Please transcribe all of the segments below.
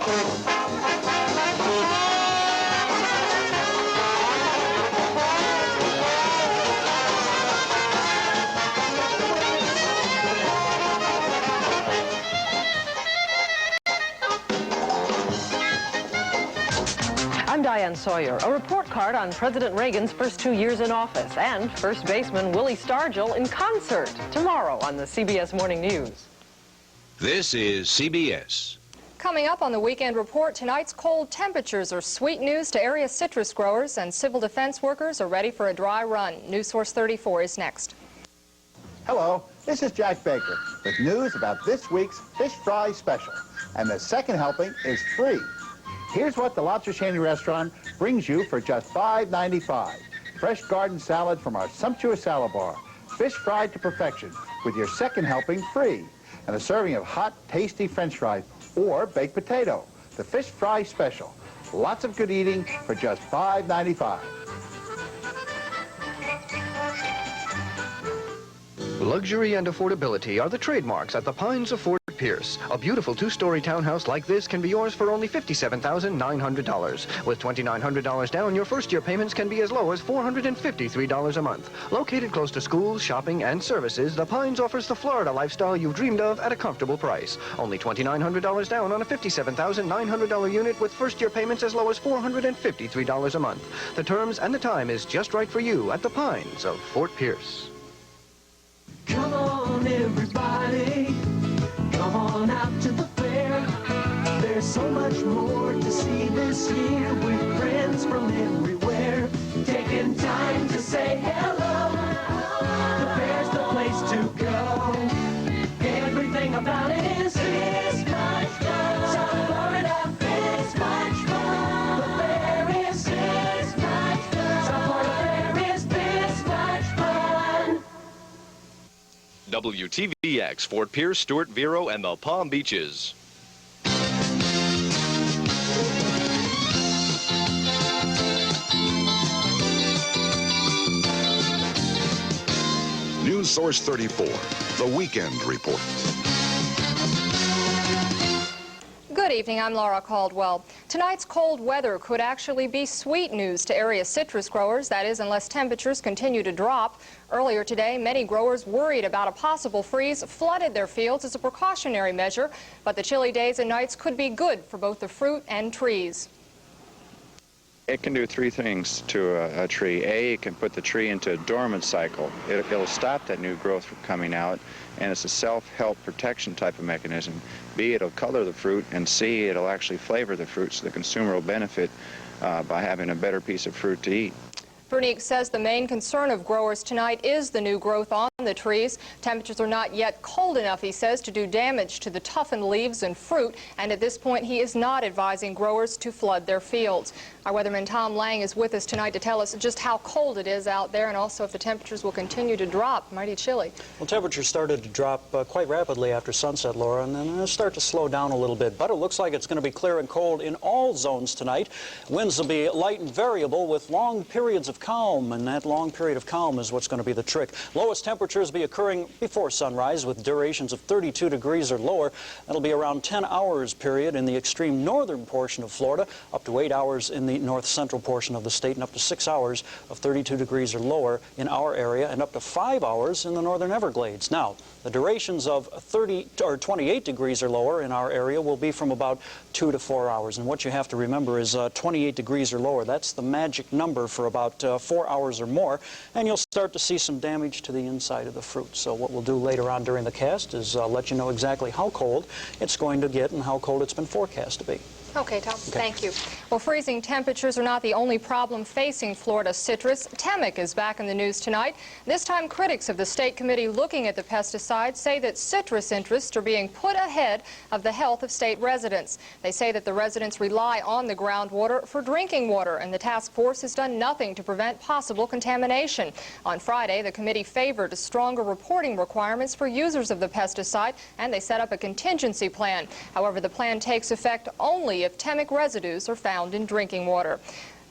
I'm Diane Sawyer. A report card on President Reagan's first 2 years in office and first baseman Willie Stargell in concert tomorrow on the CBS Morning News. This is CBS. Coming up on the Weekend Report, tonight's cold temperatures are sweet news to area citrus growers, and civil defense workers are ready for a dry run. News Source 34 is next. Hello, this is Jack Baker with news about this week's Fish Fry Special. And the second helping is free. Here's what the Lobster Shanty restaurant brings you for just $5.95. Fresh garden salad from our sumptuous salad bar. Fish fried to perfection with your second helping free. And a serving of hot, tasty French fries or baked potato. The Fish Fry Special. Lots of good eating for just $5.95. Luxury and affordability are the trademarks at the Pines of Fort Pierce. A beautiful two-story townhouse like this can be yours for only $57,900. With $2,900 down, your first-year payments can be as low as $453 a month. Located close to schools, shopping, and services, the Pines offers the Florida lifestyle you've dreamed of at a comfortable price. Only $2,900 down on a $57,900 unit with first-year payments as low as $453 a month. The terms and the time is just right for you at the Pines of Fort Pierce. Come on, everybody. Come on out to the fair. There's so much more to see this year with friends from everywhere. Taking time to say hello. The fair's the place to go. Everything about it is this much fun. South Florida is much fun. The fair is this much fun. South Florida fair is this much fun. WTVX, Fort Pierce, Stuart, Vero, and the Palm Beaches. News Source 34, The Weekend Report. Good evening, I'm Laura Caldwell. Tonight's cold weather could actually be sweet news to area citrus growers, that is, unless temperatures continue to drop. Earlier today, many growers worried about a possible freeze flooded their fields as a precautionary measure, but the chilly days and nights could be good for both the fruit and trees. It can do three things to a tree. A, it can put the tree into a dormant cycle. It'll stop that new growth from coming out, and it's a self-help protection type of mechanism. B, it'll color the fruit, and C, it'll actually flavor the fruit so the consumer will benefit by having a better piece of fruit to eat. Vernique says the main concern of growers tonight is the new growth on the trees. Temperatures are not yet cold enough, he says, to do damage to the toughened leaves and fruit, and at this point he is not advising growers to flood their fields. Our weatherman Tom Lang is with us tonight to tell us just how cold it is out there and also if the temperatures will continue to drop. Mighty chilly. Well, temperatures started to drop quite rapidly after sunset, Laura, and then it'll start to slow down a little bit. But it looks like it's going to be clear and cold in all zones tonight. Winds will be light and variable with long periods of calm, and that long period of calm is what's going to be the trick. Lowest temperatures be occurring before sunrise with durations of 32 degrees or lower. That'll be around 10 hours period in the extreme northern portion of Florida, up to 8 hours in the north central portion of the state, and up to 6 hours of 32 degrees or lower in our area, and up to 5 hours in the northern Everglades. Now, the durations of 30 or 28 degrees or lower in our area will be from about 2 to 4 hours. And what you have to remember is 28 degrees or lower. That's the magic number for about 4 hours or more. And you'll start to see some damage to the inside of the fruit. So what we'll do later on during the cast is let you know exactly how cold it's going to get and how cold it's been forecast to be. Okay, Tom, thank you. Well, freezing temperatures are not the only problem facing Florida citrus. TEMIC is back in the news tonight. This time, critics of the state committee looking at the pesticide say that citrus interests are being put ahead of the health of state residents. They say that the residents rely on the groundwater for drinking water, and the task force has done nothing to prevent possible contamination. On Friday, the committee favored stronger reporting requirements for users of the pesticide, and they set up a contingency plan. However, the plan takes effect only if TEMIC residues are found in drinking water.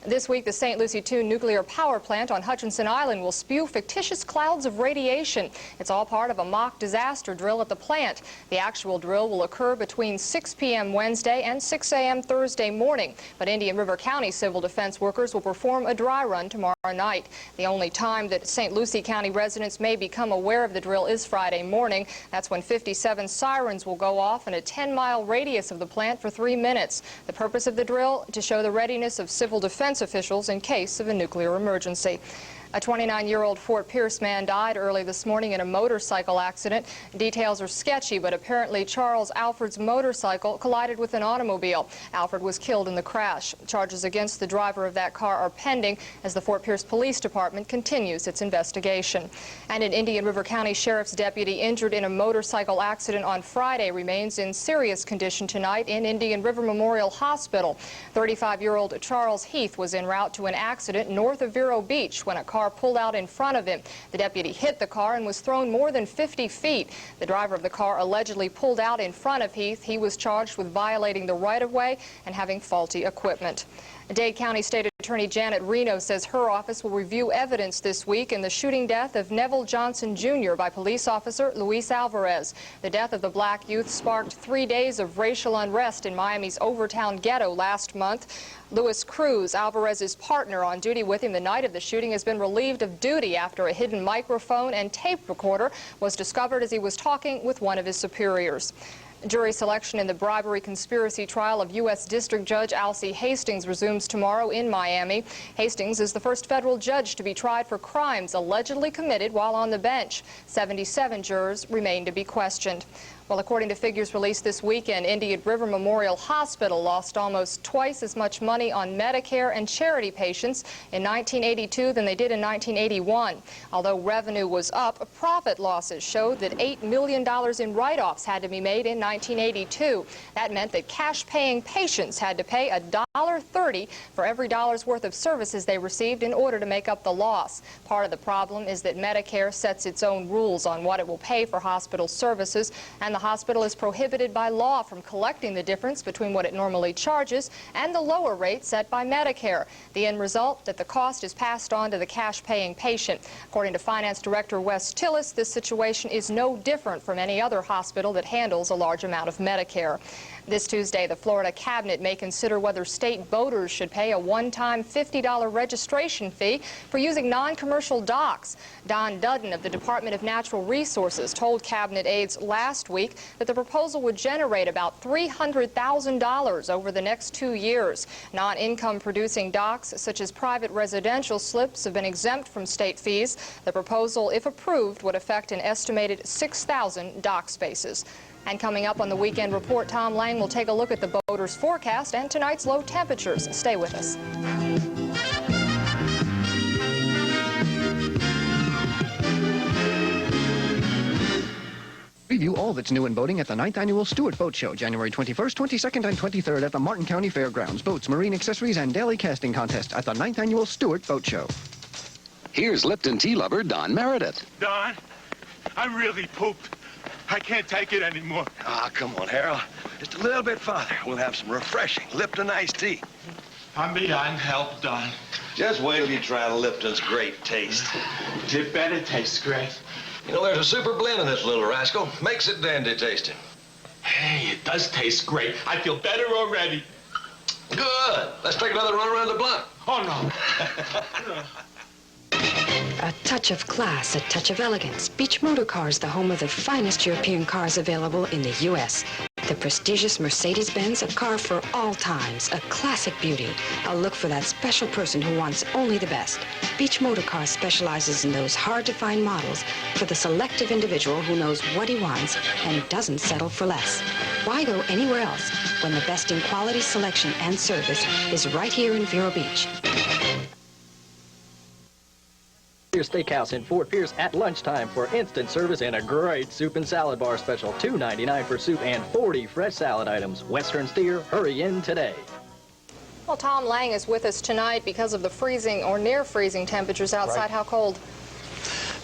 This week, the St. Lucie II nuclear power plant on Hutchinson Island will spew fictitious clouds of radiation. It's all part of a mock disaster drill at the plant. The actual drill will occur between 6 p.m. Wednesday and 6 a.m. Thursday morning. But Indian River County civil defense workers will perform a dry run tomorrow night. The only time that St. Lucie County residents may become aware of the drill is Friday morning. That's when 57 sirens will go off in a 10-mile radius of the plant for 3 minutes. The purpose of the drill, to show the readiness of civil defense officials in case of a nuclear emergency. A 29-year-old Fort Pierce man died early this morning in a motorcycle accident. Details are sketchy, but apparently Charles Alford's motorcycle collided with an automobile. Alford was killed in the crash. Charges against the driver of that car are pending as the Fort Pierce Police Department continues its investigation. And an Indian River County Sheriff's deputy injured in a motorcycle accident on Friday remains in serious condition tonight in Indian River Memorial Hospital. 35-year-old Charles Heath was en route to an accident north of Vero Beach when a car pulled out in front of him. The deputy hit the car and was thrown more than 50 feet. The driver of the car allegedly pulled out in front of Heath. He was charged with violating the right-of-way and having faulty equipment. Dade County State Attorney Janet Reno says her office will review evidence this week in the shooting death of Neville Johnson Jr. by police officer Luis Alvarez. The death of the black youth sparked 3 days of racial unrest in Miami's Overtown ghetto last month. Luis Cruz, Alvarez's partner on duty with him the night of the shooting, has been relieved of duty after a hidden microphone and tape recorder was discovered as he was talking with one of his superiors. Jury selection in the bribery conspiracy trial of U.S. District Judge Alcee Hastings resumes tomorrow in Miami. Hastings is the first federal judge to be tried for crimes allegedly committed while on the bench. 77 jurors remain to be questioned. Well, according to figures released this weekend, Indian River Memorial Hospital lost almost twice as much money on Medicare and charity patients in 1982 than they did in 1981. Although revenue was up, profit losses showed that $8 million in write-offs had to be made in 1982. That meant that cash-paying patients had to pay $1.30 for every dollar's worth of services they received in order to make up the loss. Part of the problem is that Medicare sets its own rules on what it will pay for hospital services, and the hospital is prohibited by law from collecting the difference between what it normally charges and the lower rate set by Medicare. The end result, that the cost is passed on to the cash-paying patient. According to Finance Director Wes Tillis, this situation is no different from any other hospital that handles a large amount of Medicare. This Tuesday, the Florida Cabinet may consider whether state boaters should pay a one-time $50 registration fee for using non-commercial docks. Don Dudden of the Department of Natural Resources told Cabinet aides last week that the proposal would generate about $300,000 over the next 2 years. Non-income producing docks, such as private residential slips, have been exempt from state fees. The proposal, if approved, would affect an estimated 6,000 dock spaces. And coming up on the Weekend Report, Tom Lang will take a look at the boaters' forecast and tonight's low temperatures. Stay with us. Preview all that's new in boating at the 9th Annual Stewart Boat Show, January 21st, 22nd, and 23rd at the Martin County Fairgrounds. Boats, marine accessories, and daily casting contest at the 9th Annual Stewart Boat Show. Here's Lipton tea lover Don Meredith. Don, I'm really pooped. I can't take it anymore. Ah, come on, Harold. Just a little bit farther. We'll have some refreshing Lipton iced tea. I'm beyond help, Don. Just wait till you try Lipton's great taste. It better taste great. You know, there's a super blend in this little rascal. Makes it dandy tasting. Hey, it does taste great. I feel better already. Good. Let's take another run around the block. Oh, no. A touch of class, a touch of elegance. Beach Motor Cars, the home of the finest European cars available in the U.S. The prestigious Mercedes-Benz, a car for all times, a classic beauty. A look for that special person who wants only the best. Beach Motor Cars specializes in those hard-to-find models for the selective individual who knows what he wants and doesn't settle for less. Why go anywhere else when the best in quality, selection, and service is right here in Vero Beach? Steakhouse in Fort Pierce at lunchtime for instant service and a great soup and salad bar special. $2.99 for soup and 40 fresh salad items. Western Steer, hurry in today. Well, Tom Lang is with us tonight because of the freezing or near freezing temperatures outside. Right. How cold?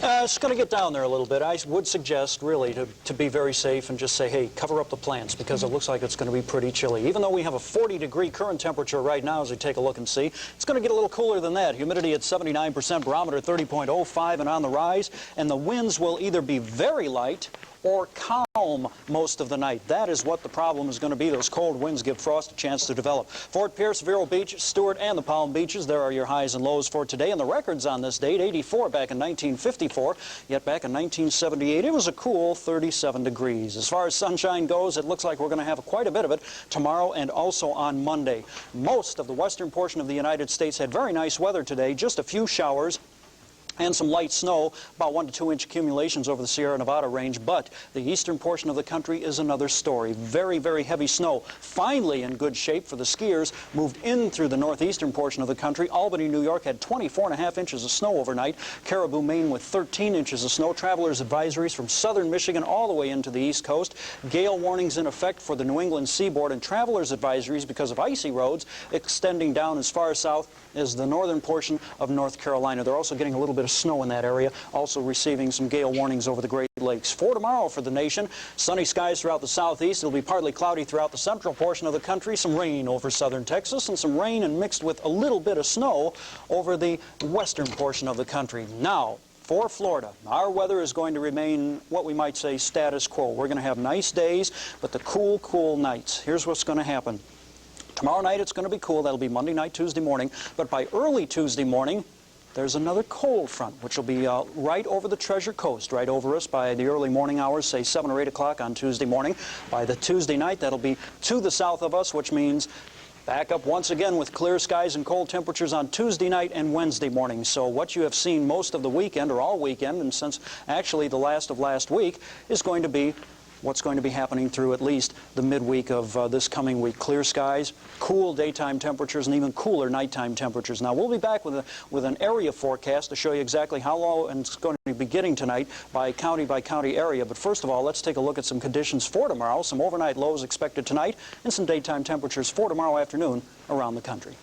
It's going to get down there a little bit. I would suggest, really, to be very safe and just say, hey, cover up the plants, because it looks like it's going to be pretty chilly. Even though we have a 40-degree current temperature right now, as we take a look and see, it's going to get a little cooler than that. Humidity at 79%, barometer 30.05 and on the rise, and the winds will either be very light or calm most of the night. That is what the problem is going to be. Those cold winds give frost a chance to develop. Fort Pierce, Vero Beach, Stewart, and the Palm Beaches, there are your highs and lows for today. And the records on this date, 84 back in 1954, yet back in 1978, it was a cool 37 degrees. As far as sunshine goes, it looks like we're going to have quite a bit of it tomorrow and also on Monday. Most of the western portion of the United States had very nice weather today, just a few showers and some light snow, about 1 to 2 inch accumulations over the Sierra Nevada range. But the eastern portion of the country is another story. Very, very heavy snow. Finally in good shape for the skiers. Moved in through the northeastern portion of the country. Albany, New York had 24.5 inches of snow overnight. Caribou, Maine with 13 inches of snow. Travelers advisories from southern Michigan all the way into the east coast. Gale warnings in effect for the New England seaboard, and travelers advisories because of icy roads extending down as far south as the northern portion of North Carolina. They're also getting a little bit of snow in that area, also receiving some gale warnings over the Great Lakes. For tomorrow for the nation, sunny skies throughout the southeast. It'll be partly cloudy throughout the central portion of the country. Some rain over southern Texas, and some rain and mixed with a little bit of snow over the western portion of the country. Now, for Florida, our weather is going to remain what we might say status quo. We're going to have nice days, but the cool, cool nights. Here's what's going to happen. Tomorrow night it's going to be cool. That'll be Monday night, Tuesday morning. But by early Tuesday morning, there's another cold front, which will be right over the Treasure Coast, right over us by the early morning hours, say 7 or 8 o'clock on Tuesday morning. By the Tuesday night, that'll be to the south of us, which means back up once again with clear skies and cold temperatures on Tuesday night and Wednesday morning. So what you have seen most of the weekend, or all weekend, and since actually the last of last week, is going to be what's going to be happening through at least the midweek of this coming week. Clear skies, cool daytime temperatures, and even cooler nighttime temperatures. Now, we'll be back with an area forecast to show you exactly how low and it's going to be getting tonight by county area. But first of all, let's take a look at some conditions for tomorrow. Some overnight lows expected tonight, and some daytime temperatures for tomorrow afternoon around the country.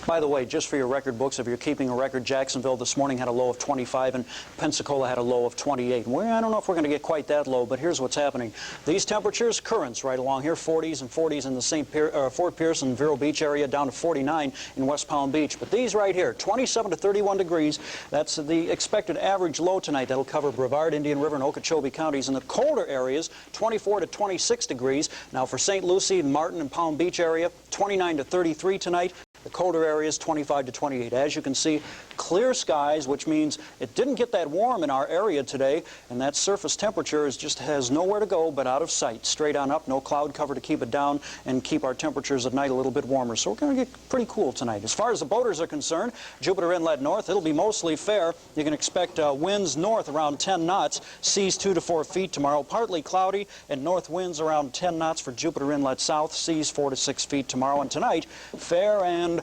By the way, just for your record books, if you're keeping a record, Jacksonville this morning had a low of 25 and Pensacola had a low of 28. I don't know if we're going to get quite that low, but here's what's happening. These temperatures, currents right along here, 40s and 40s in the Fort Pierce and Vero Beach area, down to 49 in West Palm Beach. But these right here, 27 to 31 degrees, that's the expected average low tonight. That'll cover Brevard, Indian River, and Okeechobee counties. In the colder areas, 24 to 26 degrees. Now for St. Lucie, Martin, and Palm Beach area, 29 to 33 tonight. The colder areas, 25 to 28. As you can see, clear skies, which means it didn't get that warm in our area today, and that surface temperature just has nowhere to go but out of sight. Straight on up, no cloud cover to keep it down and keep our temperatures at night a little bit warmer. So we're going to get pretty cool tonight. As far as the boaters are concerned, Jupiter Inlet north, it'll be mostly fair. You can expect winds north around 10 knots, seas 2 to 4 feet tomorrow. Partly cloudy, and north winds around 10 knots for Jupiter Inlet south, seas 4 to 6 feet tomorrow. And tonight, fair and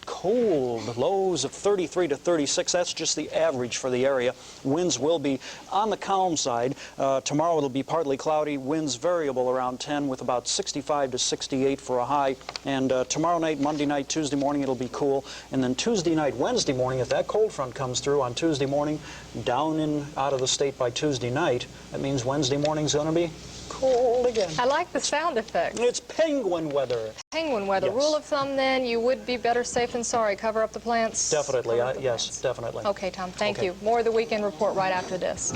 cold. Lows of 33 to 36. That's just the average for the area. Winds will be on the calm side. Tomorrow it'll be partly cloudy. Winds variable around 10 with about 65 to 68 for a high. And tomorrow night, Monday night, Tuesday morning, it'll be cool. And then Tuesday night, Wednesday morning, if that cold front comes through on Tuesday morning, down in out of the state by Tuesday night, that means Wednesday morning's going to be cold again. I like the sound effect. It's penguin weather. Penguin weather. Yes. Rule of thumb, then, you would be better safe than sorry. Cover up the plants. Definitely. Yes, definitely. Okay, Tom. Thank you. More of the Weekend Report right after this.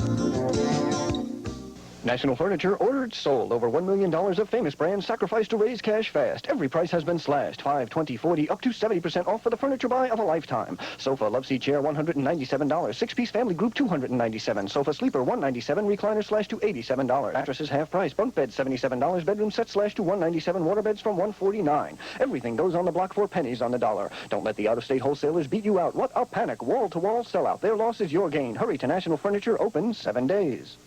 National Furniture ordered, sold. Over $1 million of famous brands sacrificed to raise cash fast. Every price has been slashed. 5, 20, 40, up to 70% off for the furniture buy of a lifetime. Sofa, love seat chair, $197. Six-piece family group, $297. Sofa sleeper, $197. Recliner slash to $87. Mattresses half price. Bunk beds, $77. Bedroom set slash to $197. Water beds from $149. Everything goes on the block for pennies on the dollar. Don't let the out-of-state wholesalers beat you out. What a panic. Wall-to-wall sellout. Their loss is your gain. Hurry to National Furniture, open 7 days.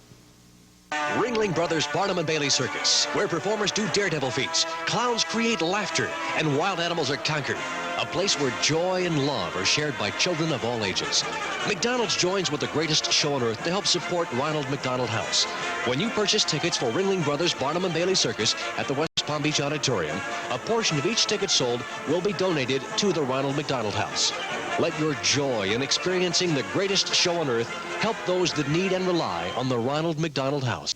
Ringling Brothers Barnum and Bailey Circus, where performers do daredevil feats, clowns create laughter, and wild animals are conquered. A place where joy and love are shared by children of all ages. McDonald's joins with the greatest show on earth to help support Ronald McDonald House. When you purchase tickets for Ringling Brothers Barnum and Bailey Circus at the West Palm Beach Auditorium, a portion of each ticket sold will be donated to the Ronald McDonald House. Let your joy in experiencing the greatest show on earth help those that need and rely on the Ronald McDonald House.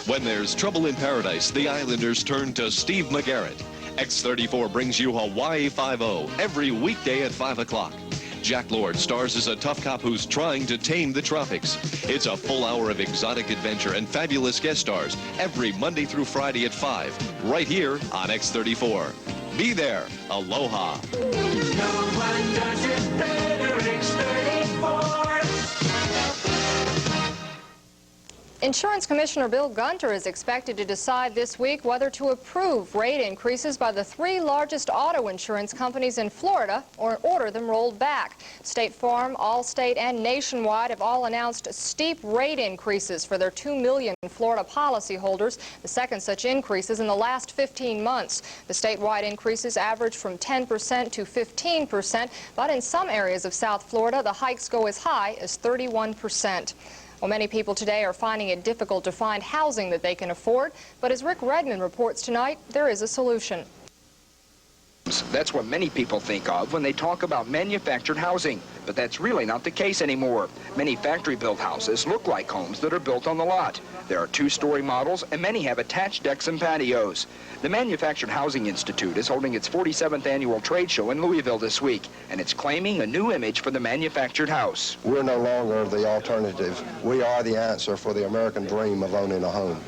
When there's trouble in paradise, the Islanders turn to Steve McGarrett. X34 brings you Hawaii 5-0 every weekday at 5 o'clock. Jack Lord stars as a tough cop who's trying to tame the tropics. It's a full hour of exotic adventure and fabulous guest stars every Monday through Friday at 5, right here on X34. Be there. Aloha. No one does it better, X34. Insurance Commissioner Bill Gunter is expected to decide this week whether to approve rate increases by the 3 largest auto insurance companies in Florida or order them rolled back. State Farm, Allstate, and Nationwide have all announced steep rate increases for their 2 million Florida policyholders, the second such increases in the last 15 months. The statewide increases average from 10% to 15%, but in some areas of South Florida, the hikes go as high as 31%. Well, many people today are finding it difficult to find housing that they can afford, but as Rick Redmond reports tonight, there is a solution. That's what many people think of when they talk about manufactured housing, but that's really not the case anymore. Many factory-built houses look like homes that are built on the lot. There are 2-story models, and many have attached decks and patios. The Manufactured Housing Institute is holding its 47th annual trade show in Louisville this week, and it's claiming a new image for the manufactured house. We're no longer the alternative. We are the answer for the American dream of owning a home.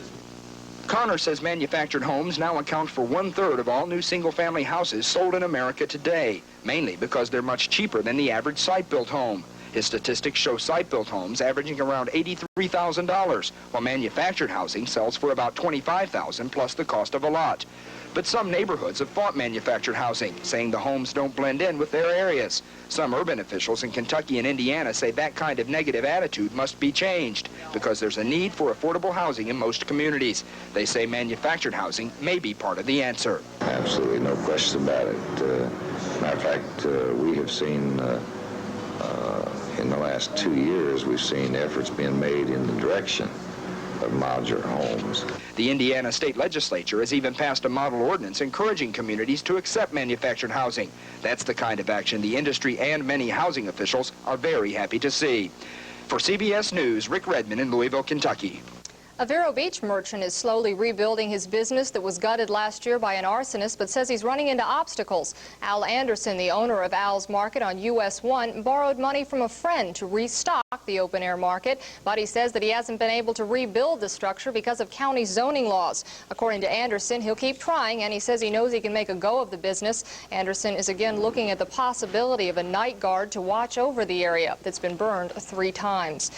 Connor says manufactured homes now account for 1/3 of all new single-family houses sold in America today, mainly because they're much cheaper than the average site-built home. His statistics show site-built homes averaging around $83,000, while manufactured housing sells for about $25,000 plus the cost of a lot. But some neighborhoods have fought manufactured housing, saying the homes don't blend in with their areas. Some urban officials in Kentucky and Indiana say that kind of negative attitude must be changed because there's a need for affordable housing in most communities. They say manufactured housing may be part of the answer. Absolutely no question about it. Matter of fact, we have seen in the last 2 years, we've seen efforts being made in the direction of modular homes. The Indiana State Legislature has even passed a model ordinance encouraging communities to accept manufactured housing. That's the kind of action the industry and many housing officials are very happy to see. For CBS News, Rick Redmond in Louisville, Kentucky. A Vero Beach merchant is slowly rebuilding his business that was gutted last year by an arsonist, but says he's running into obstacles. Al Anderson, the owner of Al's Market on US 1, borrowed money from a friend to restock the open-air market, but he says that he hasn't been able to rebuild the structure because of county zoning laws. According to Anderson, he'll keep trying, and he says he knows he can make a go of the business. Anderson is again looking at the possibility of a night guard to watch over the area that's been burned 3 times.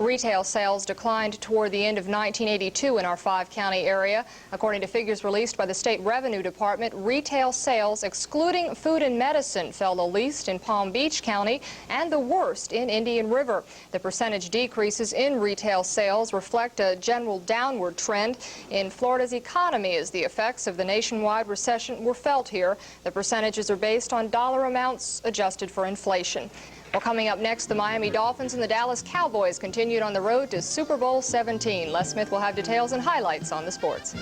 Retail sales declined toward the end of 1982 in our 5-county area. According to figures released by the State Revenue Department, retail sales, excluding food and medicine, fell the least in Palm Beach County and the worst in Indian River. The percentage decreases in retail sales reflect a general downward trend in Florida's economy as the effects of the nationwide recession were felt here. The percentages are based on dollar amounts adjusted for inflation. Well, coming up next, the Miami Dolphins and the Dallas Cowboys continued on the road to Super Bowl 17. Les Smith will have details and highlights on the sports.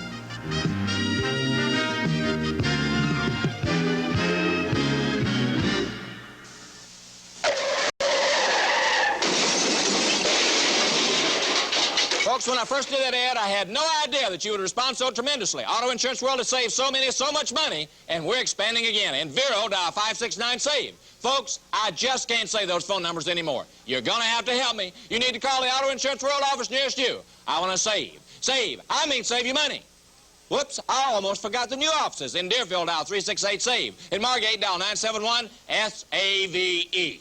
Folks, when I first did that ad, I had no idea that you would respond so tremendously. Auto Insurance World has saved so much money, and we're expanding again. In Vero, dial 569-SAVE. Folks, I just can't say those phone numbers anymore. You're going to have to help me. You need to call the Auto Insurance World office nearest you. I want to save. Save. I mean save you money. Whoops, I almost forgot the new offices. In Deerfield, dial 368-SAVE. In Margate, dial 971-SAVE.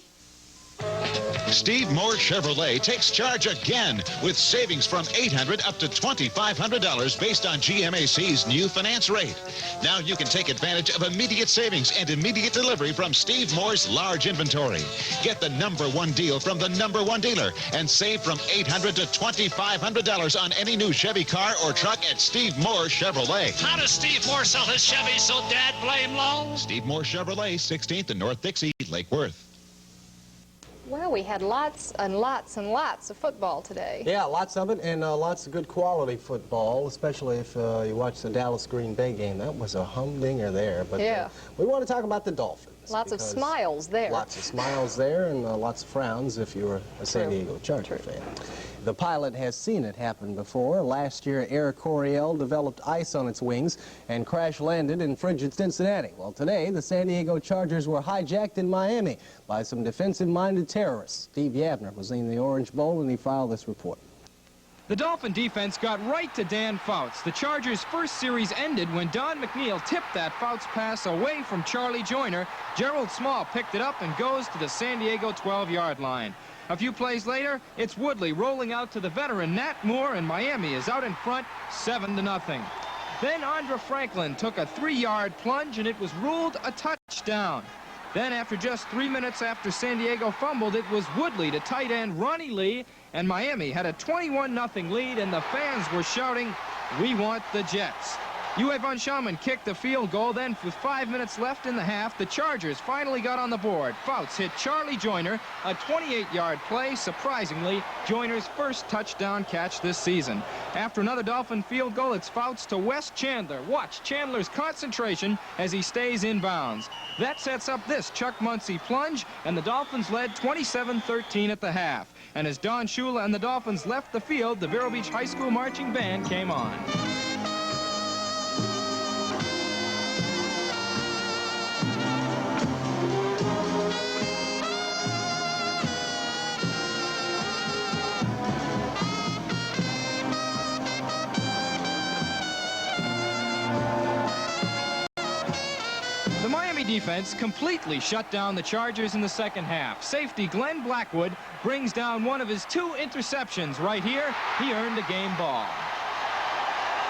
Steve Moore Chevrolet takes charge again with savings from $800 up to $2,500 based on GMAC's new finance rate. Now you can take advantage of immediate savings and immediate delivery from Steve Moore's large inventory. Get the #1 deal from the #1 dealer and save from $800 to $2,500 on any new Chevy car or truck at Steve Moore Chevrolet. How does Steve Moore sell his Chevy so Dad blame low? Steve Moore Chevrolet, 16th and North Dixie, Lake Worth. Well, we had lots and lots and lots of football today. Yeah, lots of it, and lots of good quality football, especially if you watch the Dallas-Green Bay game. That was a humdinger there. But yeah. We want to talk about the Dolphins. Lots of smiles there. Lots of smiles there, and lots of frowns if you're a San Diego Charger fan. The pilot has seen it happen before. Last year, Air Coryell developed ice on its wings and crash-landed in frigid Cincinnati. Well, today, the San Diego Chargers were hijacked in Miami by some defensive-minded terrorists. Steve Yavner was in the Orange Bowl, and he filed this report. The Dolphin defense got right to Dan Fouts. The Chargers' first series ended when Don McNeil tipped that Fouts pass away from Charlie Joyner. Gerald Small picked it up and goes to the San Diego 12-yard line. A few plays later, it's Woodley rolling out to the veteran Nat Moore, and Miami is out in front 7-0. Then Andra Franklin took a 3-yard plunge, and it was ruled a touchdown. Then, after just 3 minutes after San Diego fumbled, it was Woodley to tight end Ronnie Lee, and Miami had a 21-0 lead, and the fans were shouting, "We want the Jets." Uwe von Schamann kicked the field goal. Then, with 5 minutes left in the half, the Chargers finally got on the board. Fouts hit Charlie Joyner, a 28-yard play. Surprisingly, Joyner's first touchdown catch this season. After another Dolphin field goal, it's Fouts to Wes Chandler. Watch Chandler's concentration as he stays in bounds. That sets up this Chuck Muncie plunge, and the Dolphins led 27-13 at the half. And as Don Shula and the Dolphins left the field, the Vero Beach High School marching band came on. Defense completely shut down the Chargers in the second half. Safety Glenn Blackwood brings down one of his 2 interceptions right here. He earned a game ball.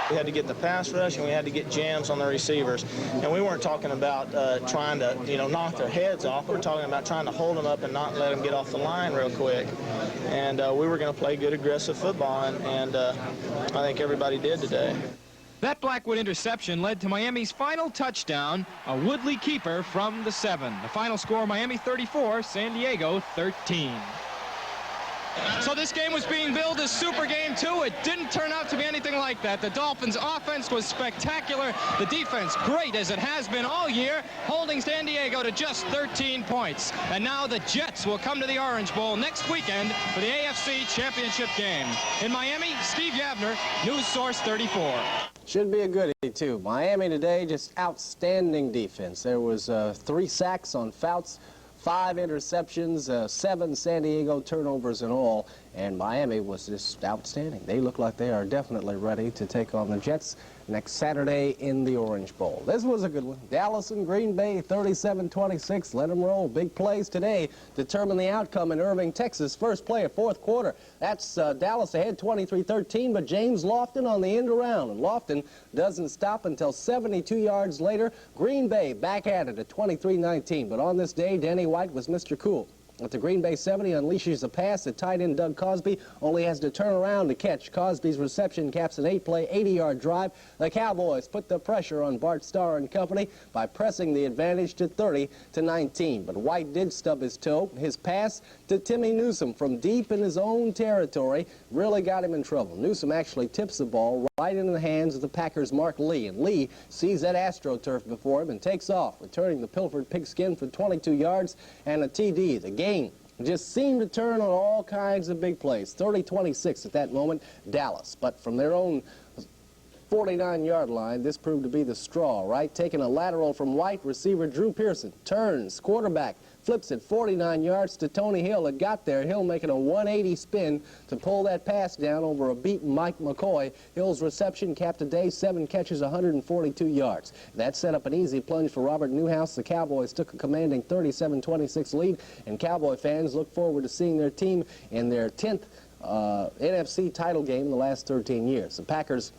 We had to get the pass rush, and we had to get jams on the receivers. And we weren't talking about trying to, knock their heads off. We're talking about trying to hold them up and not let them get off the line real quick. And we were going to play good, aggressive football, and I think everybody did today. That Blackwood interception led to Miami's final touchdown, a Woodley keeper from the 7. The final score, Miami 34, San Diego 13. So this game was being billed as Super Game 2. It didn't turn out to be anything like that. The Dolphins' offense was spectacular. The defense great, as it has been all year, holding San Diego to just 13 points. And now the Jets will come to the Orange Bowl next weekend for the AFC Championship game. In Miami, Steve Yavner, News Source 34. Should be a goodie, too. Miami today, just outstanding defense. There was 3 sacks on Fouts, 5 interceptions, 7 San Diego turnovers in all, and Miami was just outstanding. They look like they are definitely ready to take on the Jets next Saturday in the Orange Bowl. This was a good one. Dallas and Green Bay, 37-26. Let them roll. Big plays today determine the outcome in Irving, Texas. First play of fourth quarter. That's Dallas ahead 23-13, but James Lofton on the end around. And Lofton doesn't stop until 72 yards later. Green Bay back at it at 23-19. But on this day, Danny White was Mr. Cool. At the Green Bay 70, unleashes a pass that tight end Doug Cosby only has to turn around to catch. Cosby's reception caps an 8-play, 80-yard drive. The Cowboys put the pressure on Bart Starr and company by pressing the advantage to 30-19. But White did stub his toe. His pass to Timmy Newsome from deep in his own territory really got him in trouble. Newsome actually tips the ball right into the hands of the Packers' Mark Lee. And Lee sees that AstroTurf before him and takes off, returning the pilfered pigskin for 22 yards and a TD. The game just seemed to turn on all kinds of big plays. 30-26 at that moment, Dallas. But from their own 49-yard line, this proved to be the straw, right? Taking a lateral from White, receiver Drew Pearson turns, quarterback flips it 49 yards to Tony Hill. It got there. Hill making a 180 spin to pull that pass down over a beaten Mike McCoy. Hill's reception capped a day, 7 catches, 142 yards. That set up an easy plunge for Robert Newhouse. The Cowboys took a commanding 37-26 lead, and Cowboy fans look forward to seeing their team in their 10th NFC title game in the last 13 years. The Packers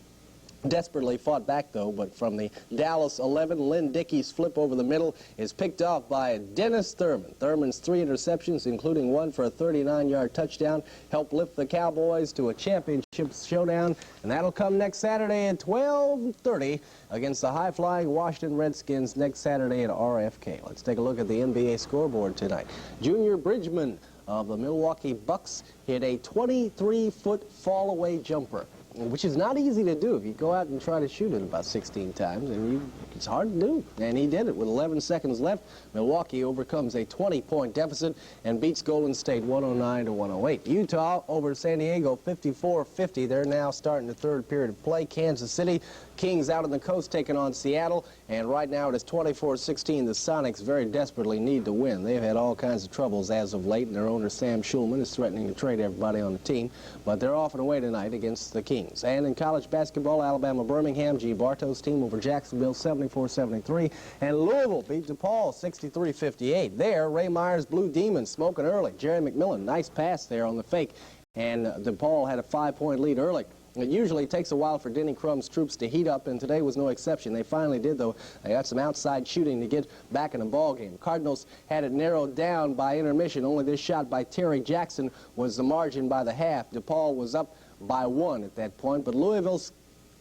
desperately fought back, though, but from the Dallas 11, Lynn Dickey's flip over the middle is picked off by Dennis Thurman. Thurman's 3 interceptions, including one for a 39-yard touchdown, helped lift the Cowboys to a championship showdown, and that'll come next Saturday at 12:30 against the high-flying Washington Redskins next Saturday at RFK. Let's take a look at the NBA scoreboard tonight. Junior Bridgman of the Milwaukee Bucks hit a 23-foot fall-away jumper, which is not easy to do. If you go out and try to shoot it about 16 times, and it's hard to do. And he did it with 11 seconds left. Milwaukee overcomes a 20-point deficit and beats Golden State 109-108. Utah over San Diego 54-50. They're now starting the third period of play. Kansas City Kings out on the coast taking on Seattle, and right now it is 24-16. The Sonics very desperately need to win. They've had all kinds of troubles as of late, and their owner Sam Schulman is threatening to trade everybody on the team, but they're off and away tonight against the Kings. And in college basketball, Alabama-Birmingham, G. Bartow's team over Jacksonville 74-73, and Louisville beat DePaul 63-58. There, Ray Myers' Blue Demons smoking early. Jerry McMillan, nice pass there on the fake, and DePaul had a 5-point lead early. It usually takes a while for Denny Crum's troops to heat up, and today was no exception. They finally did, though. They got some outside shooting to get back in the ball game. Cardinals had it narrowed down by intermission. Only this shot by Terry Jackson was the margin by the half. DePaul was up by 1 at that point, but Louisville's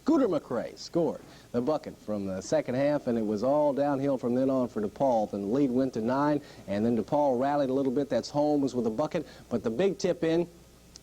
Scooter McRae scored the bucket from the second half, and it was all downhill from then on for DePaul. Then the lead went to 9, and then DePaul rallied a little bit. That's Holmes with a bucket, but the big tip in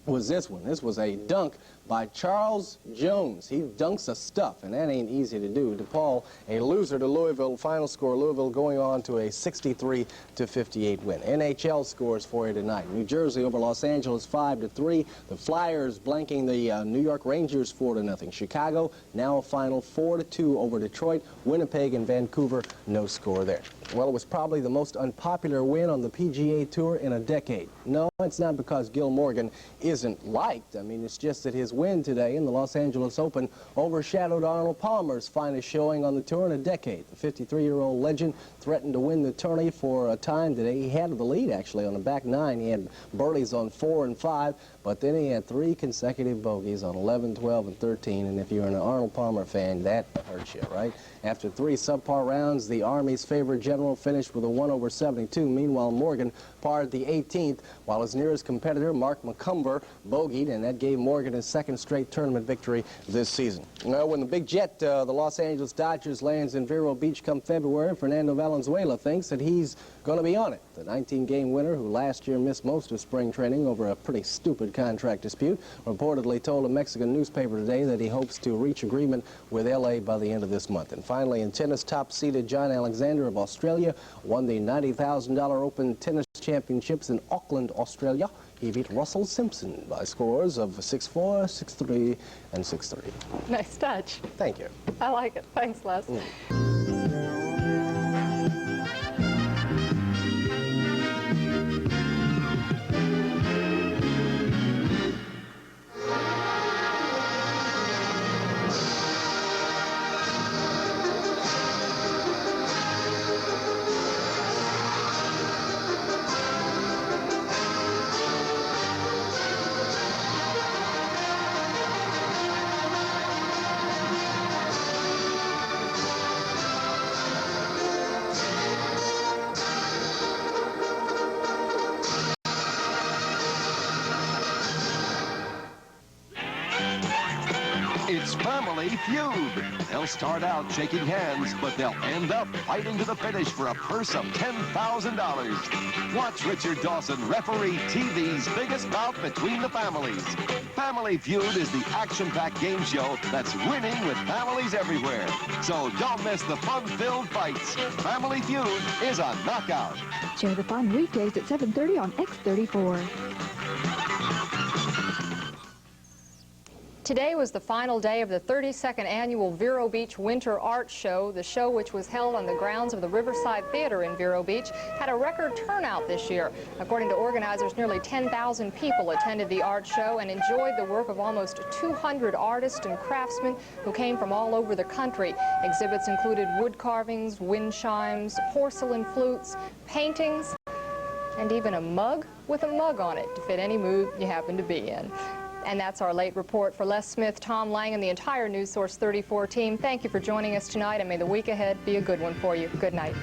was this one. This was a dunk by Charles Jones. He dunks a stuff, and that ain't easy to do. DePaul, a loser to Louisville. Final score, Louisville going on to a 63-58 win. NHL scores for you tonight. New Jersey over Los Angeles 5-3. The Flyers blanking the New York Rangers 4-0. Chicago now a final 4-2 over Detroit. Winnipeg and Vancouver, no score there. Well, it was probably the most unpopular win on the PGA Tour in a decade. No, it's not because Gil Morgan isn't liked. I mean, it's just that his win today in the Los Angeles Open overshadowed Arnold Palmer's finest showing on the tour in a decade. The 53-year-old legend threatened to win the tourney for a time today. He had the lead, actually, on the back 9. He had birdies on 4 and 5, but then he had 3 consecutive bogeys on 11, 12, and 13, and if you're an Arnold Palmer fan, that hurts you, right? After 3 subpar rounds, the Army's favorite general finished with a 1/72. Meanwhile, Morgan parred the 18th, while his nearest competitor, Mark McCumber, bogeyed, and that gave Morgan his second straight tournament victory this season. Well, when the big jet, the Los Angeles Dodgers, lands in Vero Beach come February, Fernando Valenzuela thinks that he's going to be on it. The 19-game winner, who last year missed most of spring training over a pretty stupid contract dispute, reportedly told a Mexican newspaper today that he hopes to reach agreement with L.A. by the end of this month. And finally, in tennis, top-seeded John Alexander of Australia won the $90,000 Open Tennis Championships in Auckland, Australia. He beat Russell Simpson by scores of 6-4, 6-3, and 6-3. Nice touch. Thank you. I like it. Thanks, Les. Family Feud. They'll start out shaking hands, but they'll end up fighting to the finish for a purse of $10,000. Watch Richard Dawson referee TV's biggest bout between the families. Family Feud is the action-packed game show that's winning with families everywhere. So don't miss the fun-filled fights. Family Feud is a knockout. Share the fun weekdays at 7:30 on X34. Today was the final day of the 32nd annual Vero Beach Winter Art Show. The show, which was held on the grounds of the Riverside Theater in Vero Beach, had a record turnout this year. According to organizers, nearly 10,000 people attended the art show and enjoyed the work of almost 200 artists and craftsmen who came from all over the country. Exhibits included wood carvings, wind chimes, porcelain flutes, paintings, and even a mug with a mug on it to fit any mood you happen to be in. And that's our late report. For Les Smith, Tom Lang, and the entire News Source 34 team, thank you for joining us tonight, and may the week ahead be a good one for you. Good night.